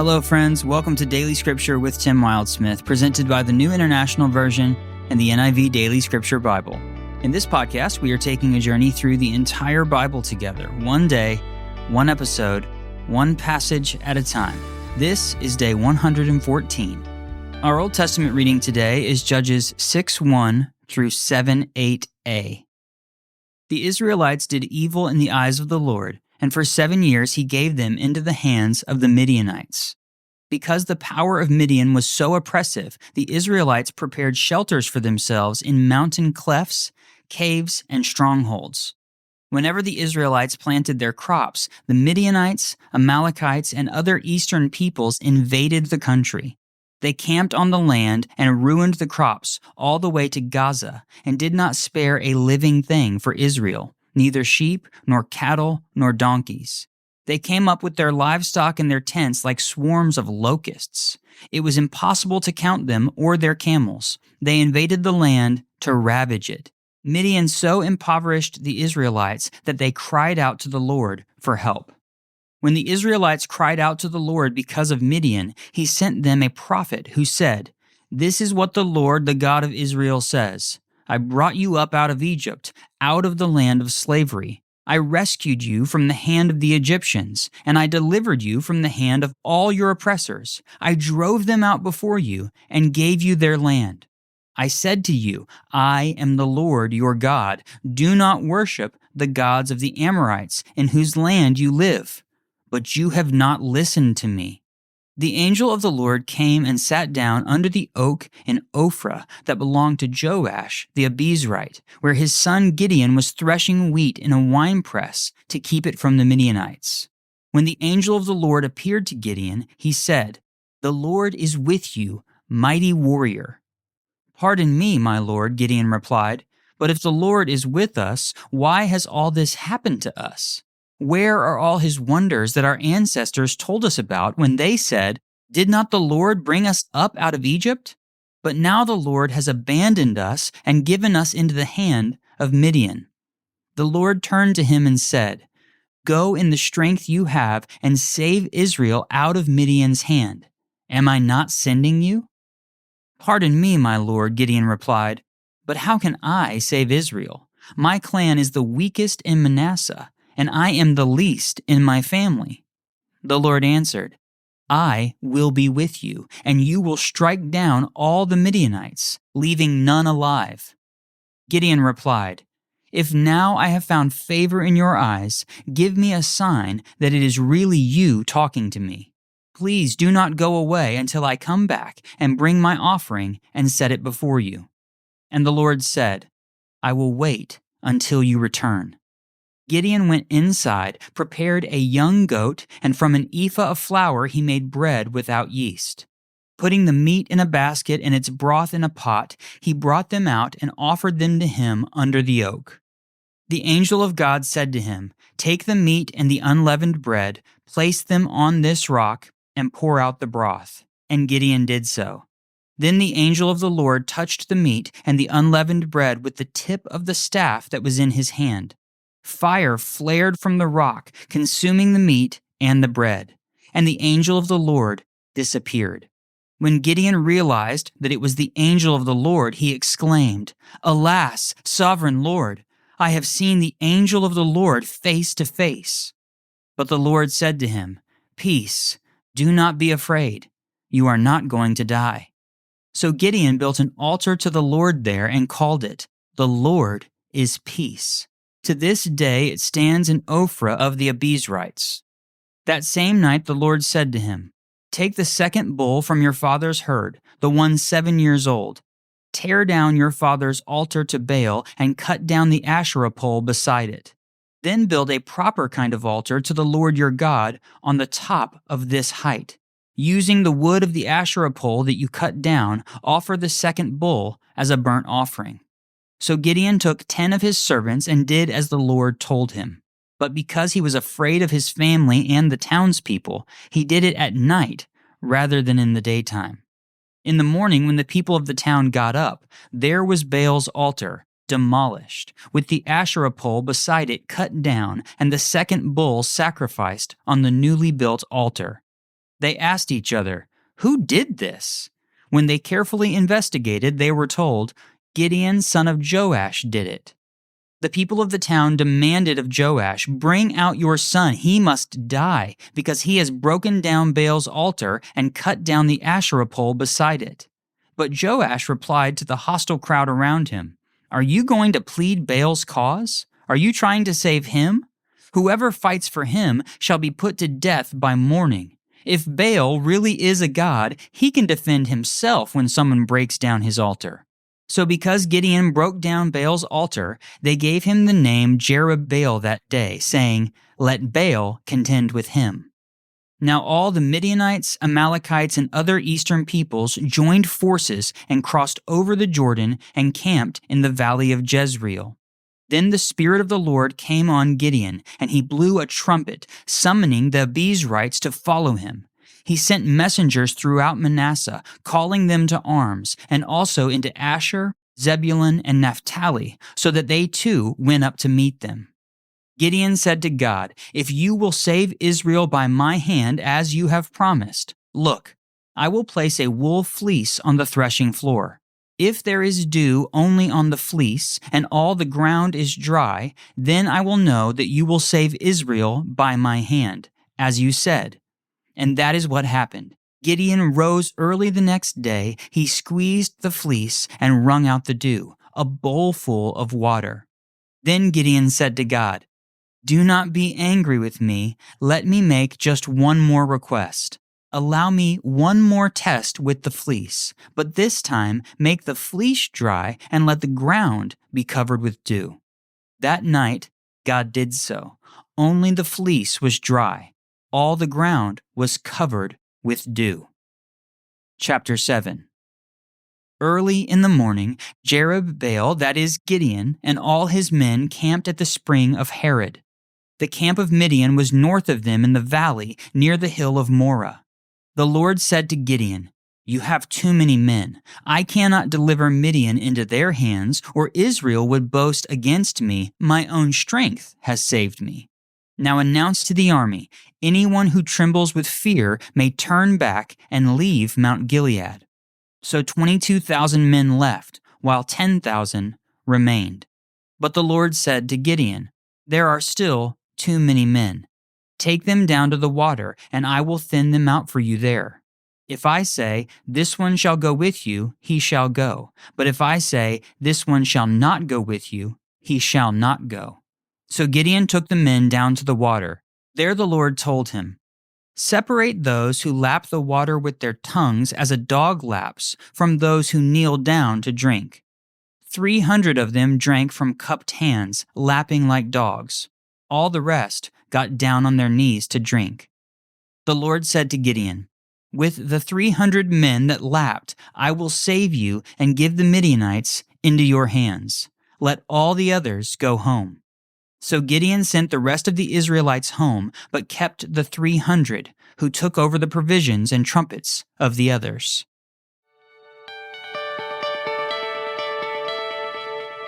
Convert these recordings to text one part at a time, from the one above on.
Hello, friends. Welcome to Daily Scripture with Tim Wildsmith, presented by the New International Version and the NIV Daily Scripture Bible. In this podcast, we are taking a journey through the entire Bible together, one day, one episode, one passage at a time. This is day 114. Our Old Testament reading today is Judges 6:1 through 7:8a. The Israelites did evil in the eyes of the Lord, and for 7 years he gave them into the hands of the Midianites. Because the power of Midian was so oppressive, the Israelites prepared shelters for themselves in mountain clefts, caves, and strongholds. Whenever the Israelites planted their crops, the Midianites, Amalekites, and other eastern peoples invaded the country. They camped on the land and ruined the crops all the way to Gaza and did not spare a living thing for Israel, neither sheep, nor cattle, nor donkeys. They came up with their livestock and their tents like swarms of locusts. It was impossible to count them or their camels. They invaded the land to ravage it. Midian so impoverished the Israelites that they cried out to the Lord for help. When the Israelites cried out to the Lord because of Midian, he sent them a prophet who said, "This is what the Lord, the God of Israel, says. I brought you up out of Egypt, out of the land of slavery. I rescued you from the hand of the Egyptians, and I delivered you from the hand of all your oppressors. I drove them out before you and gave you their land. I said to you, I am the Lord your God. Do not worship the gods of the Amorites in whose land you live. But you have not listened to me." The angel of the Lord came and sat down under the oak in Ophrah that belonged to Joash the Abiezrite, where his son Gideon was threshing wheat in a winepress to keep it from the Midianites. When the angel of the Lord appeared to Gideon, he said, "The Lord is with you, mighty warrior." "Pardon me, my lord," Gideon replied, "but if the Lord is with us, why has all this happened to us? Where are all his wonders that our ancestors told us about when they said, 'Did not the Lord bring us up out of Egypt?' But now the Lord has abandoned us and given us into the hand of Midian." The Lord turned to him and said, "Go in the strength you have and save Israel out of Midian's hand. Am I not sending you?" "Pardon me, my lord," Gideon replied, "but how can I save Israel? My clan is the weakest in Manasseh, and I am the least in my family." The Lord answered, "I will be with you, and you will strike down all the Midianites, leaving none alive." Gideon replied, "If now I have found favor in your eyes, give me a sign that it is really you talking to me. Please do not go away until I come back and bring my offering and set it before you." And the Lord said, "I will wait until you return." Gideon went inside, prepared a young goat, and from an ephah of flour he made bread without yeast. Putting the meat in a basket and its broth in a pot, he brought them out and offered them to him under the oak. The angel of God said to him, "Take the meat and the unleavened bread, place them on this rock, and pour out the broth." And Gideon did so. Then the angel of the Lord touched the meat and the unleavened bread with the tip of the staff that was in his hand. Fire flared from the rock, consuming the meat and the bread, and the angel of the Lord disappeared. When Gideon realized that it was the angel of the Lord, he exclaimed, "Alas, sovereign Lord, I have seen the angel of the Lord face to face." But the Lord said to him, "Peace, do not be afraid. You are not going to die." So Gideon built an altar to the Lord there and called it, "The Lord is Peace." To this day it stands in Ophrah of the Abiezrites. That same night the Lord said to him, "Take the second bull from your father's herd, the one 7 years old. Tear down your father's altar to Baal and cut down the Asherah pole beside it. Then build a proper kind of altar to the Lord your God on the top of this height. Using the wood of the Asherah pole that you cut down, offer the second bull as a burnt offering." So Gideon took 10 of his servants and did as the Lord told him. But because he was afraid of his family and the townspeople, he did it at night rather than in the daytime. In the morning, when the people of the town got up, there was Baal's altar, demolished, with the Asherah pole beside it cut down, and the second bull sacrificed on the newly built altar. They asked each other, "Who did this?" When they carefully investigated, they were told, "Gideon, son of Joash, did it." The people of the town demanded of Joash, "Bring out your son. He must die, because he has broken down Baal's altar and cut down the Asherah pole beside it." But Joash replied to the hostile crowd around him, "Are you going to plead Baal's cause? Are you trying to save him? Whoever fights for him shall be put to death by morning. If Baal really is a god, he can defend himself when someone breaks down his altar." So because Gideon broke down Baal's altar, they gave him the name Jerubbaal that day, saying, "Let Baal contend with him." Now all the Midianites, Amalekites, and other eastern peoples joined forces and crossed over the Jordan and camped in the valley of Jezreel. Then the Spirit of the Lord came on Gideon, and he blew a trumpet, summoning the Abiezrites to follow him. He sent messengers throughout Manasseh, calling them to arms, and also into Asher, Zebulun, and Naphtali, so that they too went up to meet them. Gideon said to God, "If you will save Israel by my hand as you have promised, look, I will place a wool fleece on the threshing floor. If there is dew only on the fleece, and all the ground is dry, then I will know that you will save Israel by my hand, as you said." And that is what happened. Gideon rose early the next day, he squeezed the fleece and wrung out the dew, a bowlful of water. Then Gideon said to God, "Do not be angry with me. Let me make just one more request. Allow me one more test with the fleece, but this time make the fleece dry and let the ground be covered with dew." That night, God did so. Only the fleece was dry. All the ground was covered with dew. Chapter 7. Early in the morning, Jerubbaal, that is Gideon, and all his men camped at the spring of Harod. The camp of Midian was north of them in the valley near the hill of Moreh. The Lord said to Gideon, "You have too many men. I cannot deliver Midian into their hands, or Israel would boast against me, 'My own strength has saved me.' Now announce to the army, anyone who trembles with fear may turn back and leave Mount Gilead." So 22,000 men left, while 10,000 remained. But the Lord said to Gideon, "There are still too many men. Take them down to the water, and I will thin them out for you there. If I say, 'This one shall go with you,' he shall go. But if I say, 'This one shall not go with you,' he shall not go." So Gideon took the men down to the water. There the Lord told him, "Separate those who lap the water with their tongues as a dog laps from those who kneel down to drink." 300 of them drank from cupped hands, lapping like dogs. All the rest got down on their knees to drink. The Lord said to Gideon, "With the 300 men that lapped, I will save you and give the Midianites into your hands. Let all the others go home." So Gideon sent the rest of the Israelites home, but kept the 300, who took over the provisions and trumpets of the others.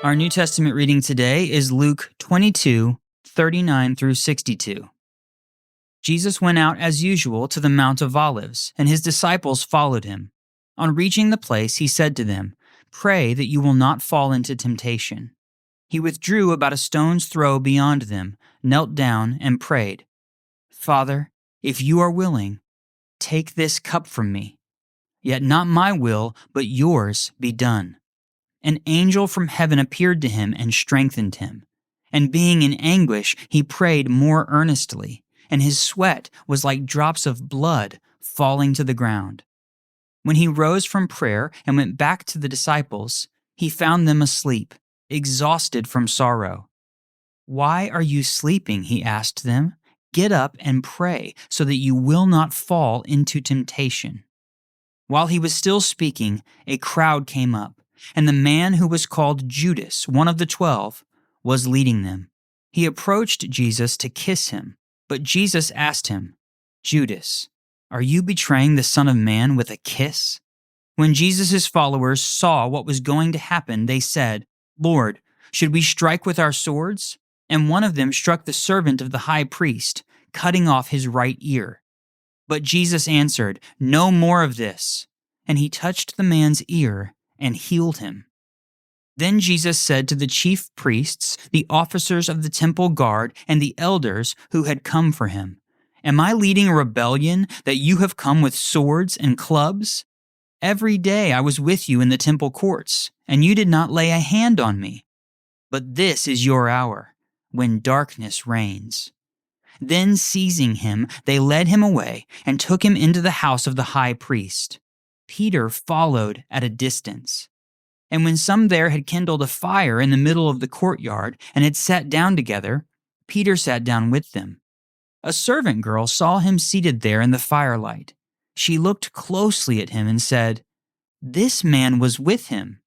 Our New Testament reading today is Luke 22:39 through 62. Jesus went out as usual to the Mount of Olives, and his disciples followed him. On reaching the place, he said to them, "Pray that you will not fall into temptation." He withdrew about a stone's throw beyond them, knelt down, and prayed, "Father, if you are willing, take this cup from me. Yet not my will, but yours be done." An angel from heaven appeared to him and strengthened him. And being in anguish, he prayed more earnestly, and his sweat was like drops of blood falling to the ground. When he rose from prayer and went back to the disciples, he found them asleep, exhausted from sorrow. "Why are you sleeping?" he asked them. "Get up and pray, so that you will not fall into temptation." While he was still speaking, a crowd came up, and the man who was called Judas, one of the 12, was leading them. He approached Jesus to kiss him, but Jesus asked him, "Judas, are you betraying the Son of Man with a kiss?" When Jesus' followers saw what was going to happen, they said, "Lord, should we strike with our swords?" And one of them struck the servant of the high priest, cutting off his right ear. But Jesus answered, "No more of this." And he touched the man's ear and healed him. Then Jesus said to the chief priests, the officers of the temple guard, and the elders who had come for him, "Am I leading a rebellion that you have come with swords and clubs? Every day I was with you in the temple courts, and you did not lay a hand on me. But this is your hour, when darkness reigns." Then seizing him, they led him away and took him into the house of the high priest. Peter followed at a distance. And when some there had kindled a fire in the middle of the courtyard and had sat down together, Peter sat down with them. A servant girl saw him seated there in the firelight. She looked closely at him and said, "This man was with him."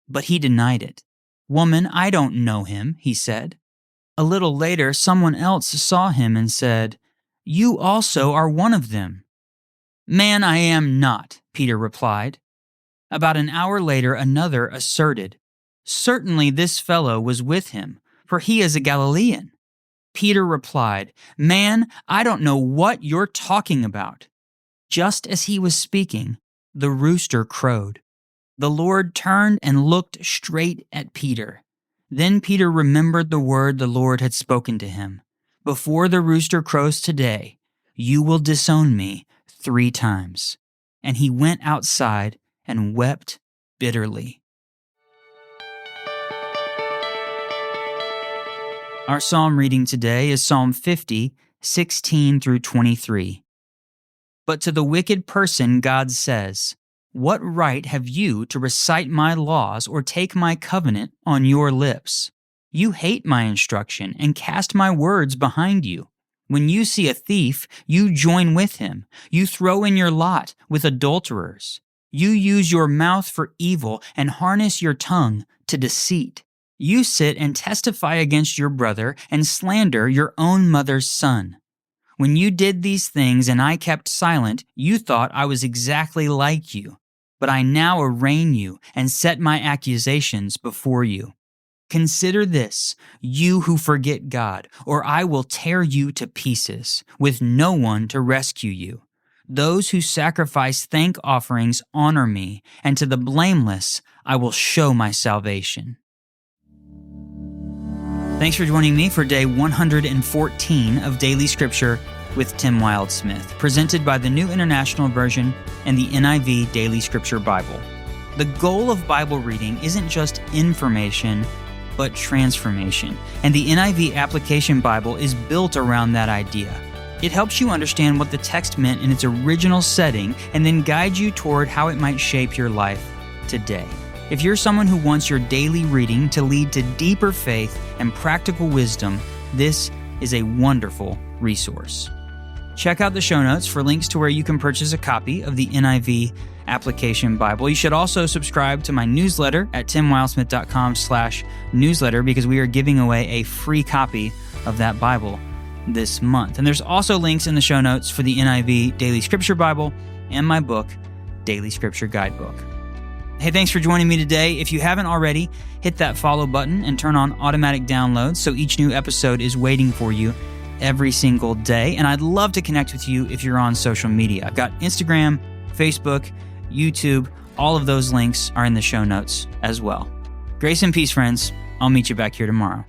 But he denied it. "Woman, I don't know him," he said. A little later, someone else saw him and said, "You also are one of them." "Man, I am not," Peter replied. About an hour later, another asserted, "Certainly this fellow was with him, for he is a Galilean." Peter replied, "Man, I don't know what you're talking about." Just as he was speaking, the rooster crowed. The Lord turned and looked straight at Peter. Then Peter remembered the word the Lord had spoken to him. "Before the rooster crows today, you will disown me 3 times." And he went outside and wept bitterly. Our psalm reading today is Psalm 50, 16 through 23. But to the wicked person God says, "What right have you to recite my laws or take my covenant on your lips? You hate my instruction and cast my words behind you. When you see a thief, you join with him. You throw in your lot with adulterers. You use your mouth for evil and harness your tongue to deceit. You sit and testify against your brother and slander your own mother's son. When you did these things and I kept silent, you thought I was exactly like you. But I now arraign you and set my accusations before you. Consider this, you who forget God, or I will tear you to pieces, with no one to rescue you. Those who sacrifice thank offerings honor me, and to the blameless I will show my salvation." Thanks for joining me for day 114 of Daily Scripture with Tim Wildsmith, presented by the New International Version and the NIV Daily Scripture Bible. The goal of Bible reading isn't just information, but transformation, and the NIV Application Bible is built around that idea. It helps you understand what the text meant in its original setting and then guides you toward how it might shape your life today. If you're someone who wants your daily reading to lead to deeper faith and practical wisdom, this is a wonderful resource. Check out the show notes for links to where you can purchase a copy of the NIV Application Bible. You should also subscribe to my newsletter at timwildsmith.com/newsletter because we are giving away a free copy of that Bible this month. And there's also links in the show notes for the NIV Daily Scripture Bible and my book, Daily Scripture Guidebook. Hey, thanks for joining me today. If you haven't already, hit that follow button and turn on automatic downloads so each new episode is waiting for you every single day. And I'd love to connect with you if you're on social media. I've got Instagram, Facebook, YouTube. All of those links are in the show notes as well. Grace and peace, friends. I'll meet you back here tomorrow.